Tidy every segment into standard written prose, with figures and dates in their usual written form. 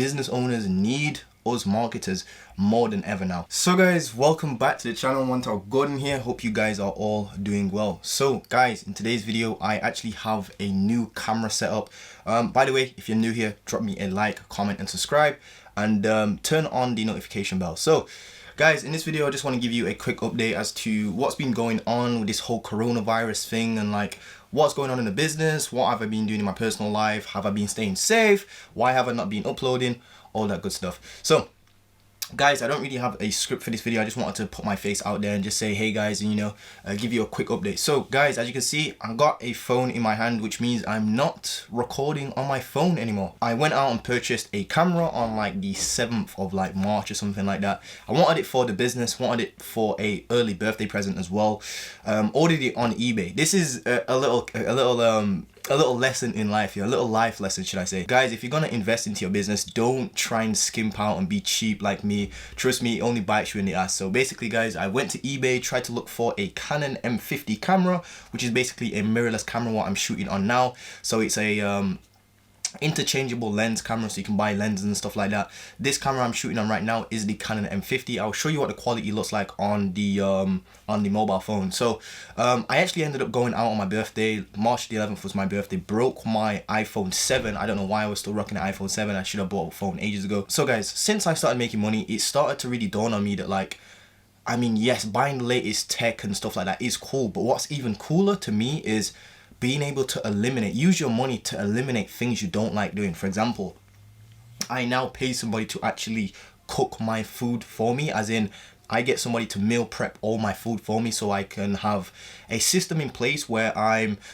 business owners need us marketers more than ever now. So guys, welcome back to the channel. Montel Gordon here. Hope you guys are all doing well. So guys, in today's video I actually have a new camera setup. By the way, if you're new here, drop me a like, comment and subscribe, and turn on the notification bell. So guys, in this video I just want to give you a quick update as to what's been going on with this whole coronavirus thing, and like what's going on in the business, what have I been doing in my personal life, have I been staying safe, why have I not been uploading, all that good stuff. So guys, I don't really have a script for this video. I just wanted to put my face out there and just say hey guys, and give you a quick update. So guys, as you can see, I got a phone in my hand, which means I'm not recording on my phone anymore. I went out and purchased a camera on like the 7th of like March or something like that. I wanted it for the business, wanted it for a early birthday present as well. Ordered it on eBay. This is a little lesson in life here, a little life lesson should I say. Guys, if you're gonna invest into your business, don't try and skimp out and be cheap like me. Trust me, it only bites you in the ass. So basically guys, I went to eBay, tried to look for a Canon M50 camera, which is basically a mirrorless camera, what I'm shooting on now. So it's a interchangeable lens camera, so you can buy lenses and stuff like that. This camera I'm shooting on right now is the Canon M50. I'll show you what the quality looks like on the mobile phone. So I actually ended up going out on my birthday. March the 11th was my birthday. Broke my iPhone 7. I don't know why I was still rocking the iPhone 7. I should have bought a phone ages ago. So guys, since I started making money, it started to really dawn on me that like, I mean, yes, buying the latest tech and stuff like that is cool, but what's even cooler to me is being able to use your money to eliminate things you don't like doing. For example, I now pay somebody to actually cook my food for me, as in I get somebody to meal prep all my food for me, so I can have a system in place where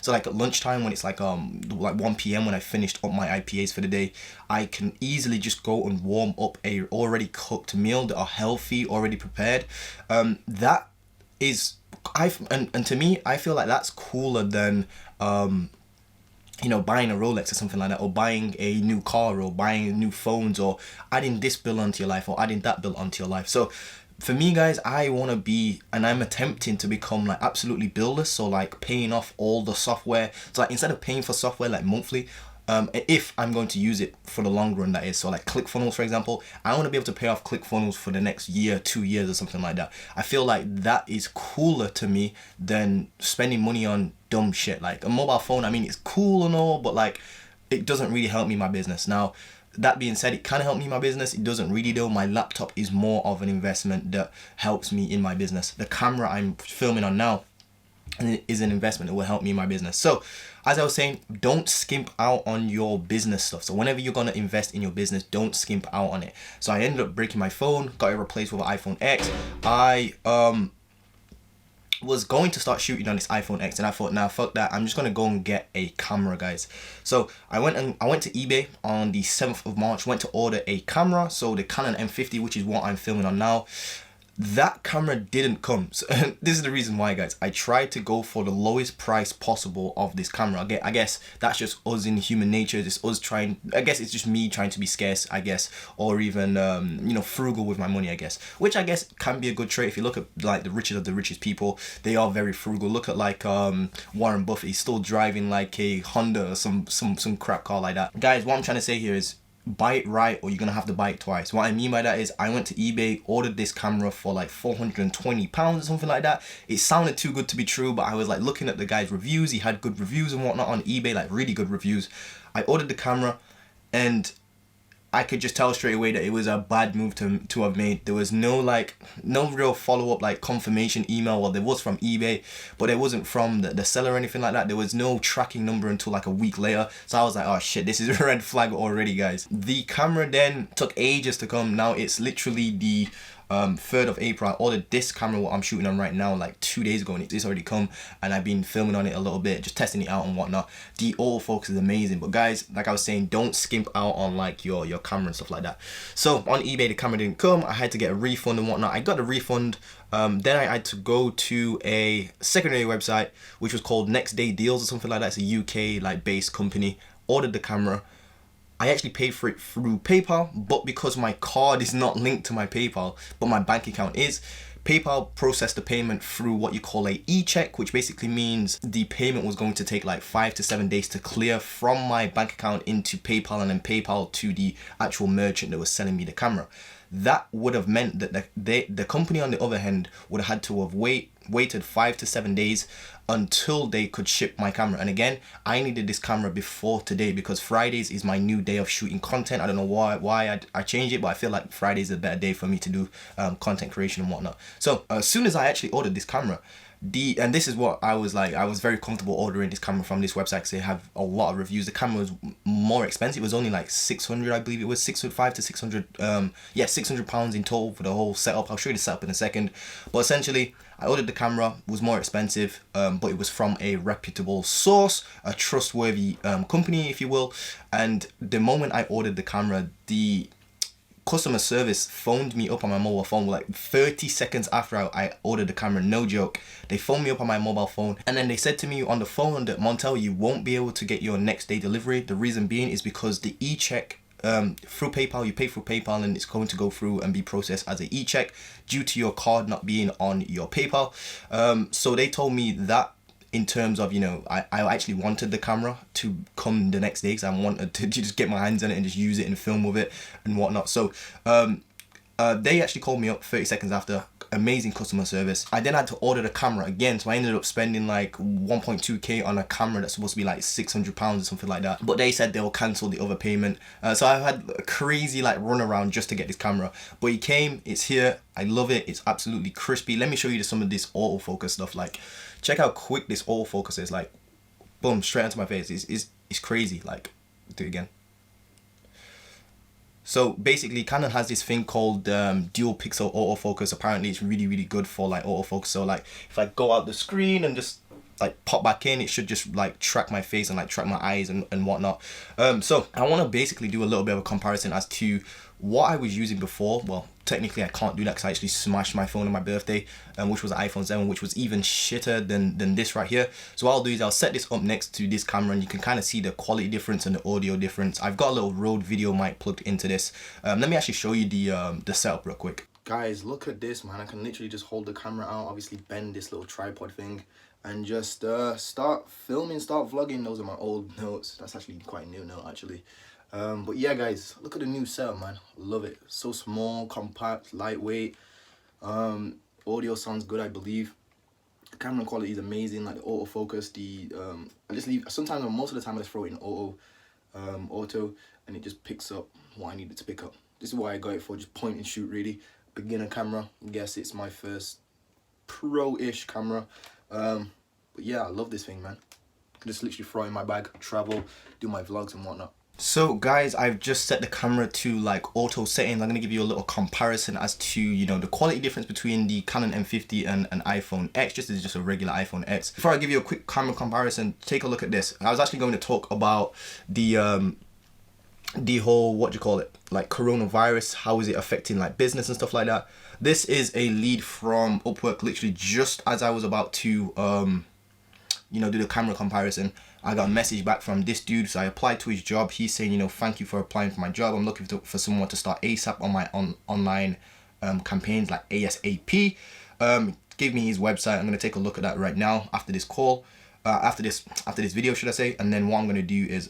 so like at lunchtime when it's like 1 p.m. when I finished up my IPAs for the day, I can easily just go and warm up a already cooked meal that are healthy, already prepared. That is, and to me, I feel like that's cooler than buying a Rolex or something like that, or buying a new car, or buying new phones, or adding this bill onto your life, or adding that bill onto your life. So for me guys, I want to be, and I'm attempting to become like absolutely billless, so like paying off all the software. So like instead of paying for software like monthly, if I'm going to use it for the long run, that is, so like ClickFunnels for example, I want to be able to pay off ClickFunnels for the next year, 2 years or something like that. I feel like that is cooler to me than spending money on dumb shit. Like a mobile phone, I mean, it's cool and all, but like it doesn't really help me in my business. Now that being said, it can help me in my business. It doesn't really though. My laptop is more of an investment that helps me in my business. The camera I'm filming on now is an investment that will help me in my business. So as I was saying, don't skimp out on your business stuff. So whenever you're going to invest in your business, don't skimp out on it. So I ended up breaking my phone, got it replaced with an iPhone X. I was going to start shooting on this iPhone X, and I thought, nah, fuck that, I'm just gonna go and get a camera, guys. So I went to eBay on the 7th of March, went to order a camera, so the Canon M50, which is what I'm filming on now. That camera didn't come. So this is the reason why, guys. I tried to go for the lowest price possible of this camera. I guess that's just us in human nature. It's us trying, I guess it's just me trying to be scarce, I guess, or even frugal with my money, I guess, which I guess can be a good trait. If you look at like the richest of the richest people, they are very frugal. Look at like Warren Buffett. He's still driving like a Honda or some crap car like that. Guys, what I'm trying to say here is, buy it right or you're gonna have to buy it twice. What I mean by that is, I went to eBay, ordered this camera for like £420 or something like that. It sounded too good to be true, but I was like looking at the guy's reviews. He had good reviews and whatnot on eBay, like really good reviews. I ordered the camera and I could just tell straight away that it was a bad move to have made. There was no real follow-up like confirmation email. Well, there was from eBay, but it wasn't from the seller or anything like that. There was no tracking number until like a week later. So I was like, oh shit, this is a red flag already, guys. The camera then took ages to come. Now it's literally the 3rd of April. I ordered this camera, what I'm shooting on right now, like 2 days ago, and it's already come, and I've been filming on it a little bit, just testing it out and whatnot. The autofocus is amazing, but guys, like I was saying, don't skimp out on like your camera and stuff like that. So on eBay, the camera didn't come. I had to get a refund and whatnot. I got a refund. Then I had to go to a secondary website which was called Next Day Deals or something like that. It's a UK like based company. Ordered the camera. I actually paid for it through PayPal, but because my card is not linked to my PayPal, but my bank account is, PayPal processed the payment through what you call a e-check, which basically means the payment was going to take like 5 to 7 days to clear from my bank account into PayPal, and then PayPal to the actual merchant that was selling me the camera. That would have meant that the company on the other hand would have had to have waited 5 to 7 days until they could ship my camera. And again, I needed this camera before today because Fridays is my new day of shooting content. I don't know why I changed it, but I feel like Fridays is a better day for me to do content creation and whatnot. So as soon as I actually ordered this camera, and this is what I was like, I was very comfortable ordering this camera from this website because they have a lot of reviews. The camera was more expensive. It was only like 600, I believe it was 605 to 600, yeah, 600 pounds in total for the whole setup. I'll show you the setup in a second. But essentially, I ordered the camera, it was more expensive, but it was from a reputable source, a trustworthy company, if you will. And the moment I ordered the camera, the customer service phoned me up on my mobile phone like 30 seconds after I ordered the camera. No joke. They phoned me up on my mobile phone, and then they said to me on the phone that, Montel, you won't be able to get your next day delivery. The reason being is because the e-check through PayPal, you pay through PayPal and it's going to go through and be processed as an e-check due to your card not being on your PayPal. So they told me that in terms of, you know, I actually wanted the camera to come the next day because I wanted to just get my hands on it and just use it and film with it and whatnot. So they actually called me up 30 seconds after. Amazing customer service. I then had to order the camera again, so I ended up spending like 1.2k on a camera that's supposed to be like 600 pounds or something like that. But they said they'll cancel the other payment. So I've had a crazy like run around just to get this camera. But it came, it's here. I love it. It's absolutely crispy. Let me show you some of this autofocus stuff. Like, check how quick this autofocus is. Like, boom, straight into my face. It's crazy. Like, do it again. So basically, Canon has this thing called dual pixel autofocus. Apparently it's really, really good for like autofocus. So like if I go out the screen and just like pop back in, it should just like track my face and like track my eyes and whatnot. So I want to basically do a little bit of a comparison as to what I was using before. Well, technically I can't do that because I actually smashed my phone on my birthday, which was an iPhone 7, which was even shitter than this right here. So what I'll do is I'll set this up next to this camera and you can kind of see the quality difference and the audio difference. I've got a little Rode video mic plugged into this. Let me actually show you the setup real quick. Guys, look at this, man. I can literally just hold the camera out, obviously bend this little tripod thing and just start filming, start vlogging. Those are my old notes. That's actually quite a new note actually. But yeah, guys, look at the new setup, man. Love it. So small, compact, lightweight. Audio sounds good, I believe. The camera quality is amazing. Like the autofocus, I just leave. Sometimes, most of the time, I just throw it in auto, and it just picks up what I need it to pick up. This is why I got it for, just point and shoot, really. Beginner camera. I guess it's my first pro-ish camera. But yeah, I love this thing, man. I can just literally throw it in my bag, travel, do my vlogs and whatnot. So guys, I've just set the camera to like auto settings. I'm going to give you a little comparison as to, you know, the quality difference between the Canon M50 and an iPhone X. This is just a regular iPhone X. Before I give you a quick camera comparison, take a look at this. I was actually going to talk about the whole, what do you call it, like coronavirus, how is it affecting like business and stuff like that. This is a lead from Upwork, literally just as I was about to you know, do the camera comparison. I got a message back from this dude, so I applied to his job. He's saying, you know, thank you for applying for my job. I'm looking for someone to start ASAP on my online campaigns, like ASAP. Give me his website. I'm gonna take a look at that right now after this call, after this video, should I say? And then what I'm gonna do is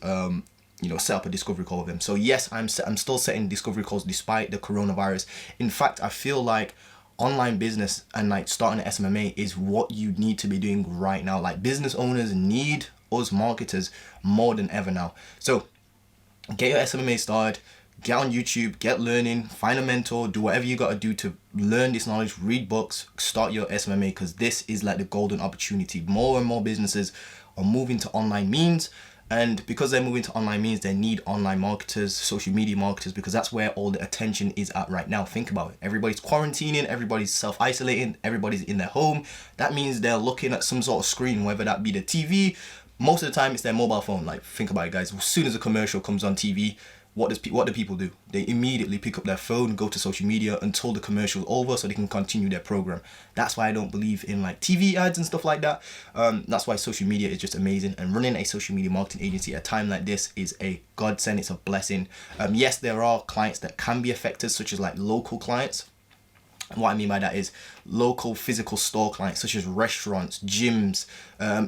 you know, set up a discovery call with him. So yes, I'm still setting discovery calls despite the coronavirus. In fact, I feel like online business and like starting an SMMA is what you need to be doing right now. Like business owners need us marketers more than ever now. So get your SMMA started, get on YouTube, get learning, find a mentor, do whatever you got to do to learn this knowledge, read books, start your SMMA, because this is like the golden opportunity. More and more businesses are moving to online means. And because they're moving to online means, they need online marketers, social media marketers, because that's where all the attention is at right now. Think about it. Everybody's quarantining, everybody's self-isolating, everybody's in their home. That means they're looking at some sort of screen, whether that be the TV. Most of the time, it's their mobile phone. Like, think about it, guys. As soon as a commercial comes on TV, what do people do? They immediately pick up their phone, go to social media until the commercial's over so they can continue their program. That's why I don't believe in like TV ads and stuff like that. That's why social media is just amazing. And running a social media marketing agency at a time like this is a godsend. It's a blessing. Yes, there are clients that can be affected, such as like local clients. And what I mean by that is local physical store clients such as restaurants, gyms,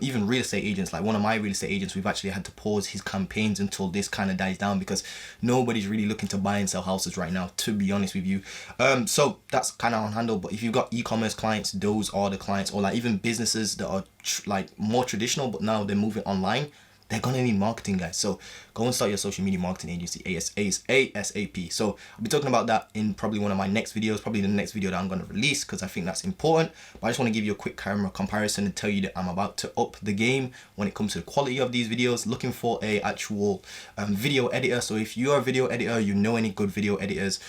even real estate agents. Like one of my real estate agents, we've actually had to pause his campaigns until this kind of dies down because nobody's really looking to buy and sell houses right now, to be honest with you. So that's kind of on handle. But if you've got e-commerce clients, those are the clients, or like even businesses that are like more traditional, but now they're moving online. They're gonna need marketing, guys. So go and start your social media marketing agency ASAP. So I'll be talking about that in probably one of my next videos, probably the next video that I'm gonna release, because I think that's important. But I just want to give you a quick camera comparison and tell you that I'm about to up the game when it comes to the quality of these videos. Looking for a actual video editor. So if you're a video editor, you know any good video editors,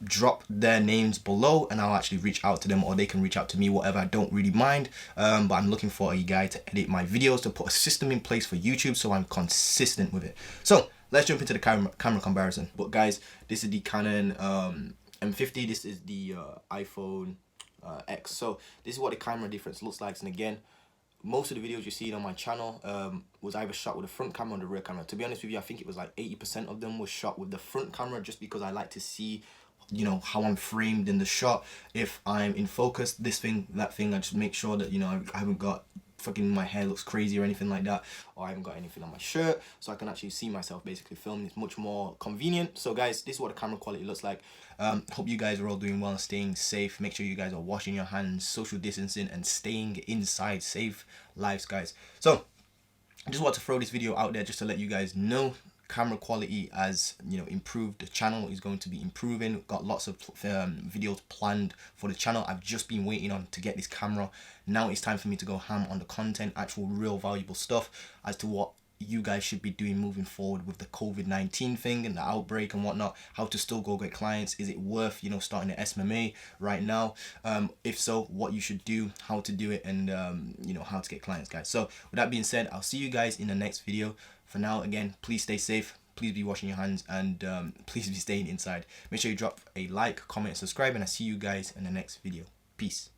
drop their names below and I'll actually reach out to them, or they can reach out to me, whatever. I don't really mind. But I'm looking for a guy to edit my videos, to put a system in place for YouTube so I'm consistent with it. So let's jump into the camera comparison. But guys, this is the Canon M50. This is the iPhone X. So this is what the camera difference looks like. And again, most of the videos you see on my channel was either shot with the front camera or the rear camera. To be honest with you, I think it was like 80% of them was shot with the front camera, just because I like to see, you know, how I'm framed in the shot. If I'm in focus, this thing, that thing, I just make sure that, you know, I haven't got fucking my hair looks crazy or anything like that, or I haven't got anything on my shirt, so I can actually see myself basically filming. It's much more convenient. So guys, this is what the camera quality looks like. Hope you guys are all doing well and staying safe. Make sure you guys are washing your hands, social distancing, and staying inside. Save lives, guys. So I just want to throw this video out there just to let you guys know camera quality as, you know, improved. The channel is going to be improving. Got lots of videos planned for the channel. I've just been waiting on to get this camera. Now it's time for me to go ham on the content, actual real valuable stuff as to what you guys should be doing moving forward with the COVID-19 thing and the outbreak and whatnot. How to still go get clients. Is it worth, you know, starting an SMMA right now? If so, what you should do, how to do it, and you know, how to get clients, guys. So with that being said, I'll see you guys in the next video. For now, again, please stay safe, please be washing your hands, and please be staying inside. Make sure you drop a like, comment, and subscribe, and I'll see you guys in the next video. Peace.